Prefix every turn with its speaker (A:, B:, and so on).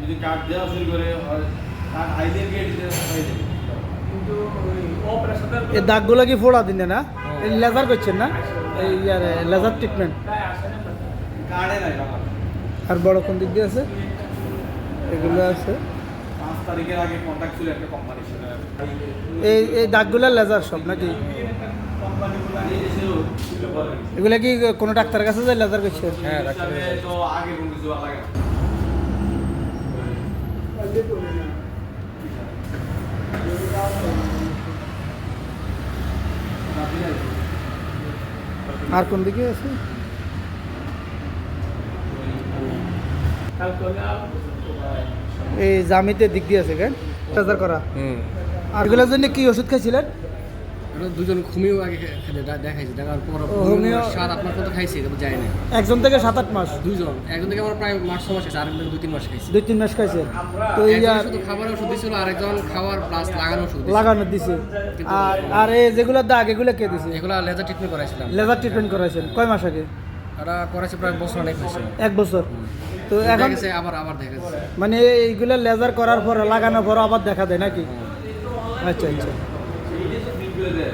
A: যদি কার্ড দেওয়া শুরু করে কার্ড আইলে গিয়ে দিতে হয়ে যাবে।
B: কিন্তু ওই অপারেশনের
C: এই দাগগুলো কি ফোড়া দিনে না? এই লেজার করছেন না? এই লেজার ট্রিটমেন্ট।
B: প্রায় আসে না
A: কার্ডে নাই বাবা।
C: আর বড় কোন দিক দিয়ে আছে? এগুলো আছে।
A: 5 তারিখের আগে কন্ট্যাক্ট ছিল একটা কোম্পানির সাথে।
C: এই দাগগুলো লেজার সব নাকি?
A: কোম্পানিগুলো নিয়ে এসেছিল ছিল পরে।
C: এগুলো কি কোনো ডাক্তারের কাছে যায় লেজার করছে?
A: হ্যাঁ, ডাক্তার তো আগে কোনো কিছু লাগে না।
C: আর কোন দিকে আছে?
B: কালকে
C: এই জামিতে দিক দিয়ে আছে কেন লেজার করা। আর এগুলোর জন্য কি ওষুধ খাইছিলেন?
D: দুজন ঘুমিয়েও আগে দেখাইছে দেখার পর
C: হোমিও
D: 7-8 মাস মতো খাইছি তবে যায় না
C: একজন থেকে 7-8 মাস,
D: দুইজন একজন থেকে আমার প্রায় মাস 6 মাস আছে আরেকজন 2-3 মাস খাইছি
C: 2-3 মাস খাইছে। তো
D: একজন
C: ইয়ার
D: শুধু খাবার ওষুধ দিছিল আরেকজন খাওয়ার প্লাস লাগানো ওষুধ দিছিল
C: লাগানো দিছে। আর এই যেগুলো দাগ এগুলো কে দিছে?
D: এগুলা লেজার ট্রিটমেন্ট করাইছিলাম
C: লেজার ট্রিটমেন্ট করাইছেন কয় মাস আগে?
D: ওরা করাইছে প্রায় বছর অনেক হয়েছে
C: 1 বছর। তো এখন
D: দেখেছে আবার দেখা যাচ্ছে
C: মানে এইগুলো লেজার করার পর লাগানোর পর আবার দেখা দেয় নাকি? আচ্ছা আচ্ছা।
A: এই যে বিল করে দেয়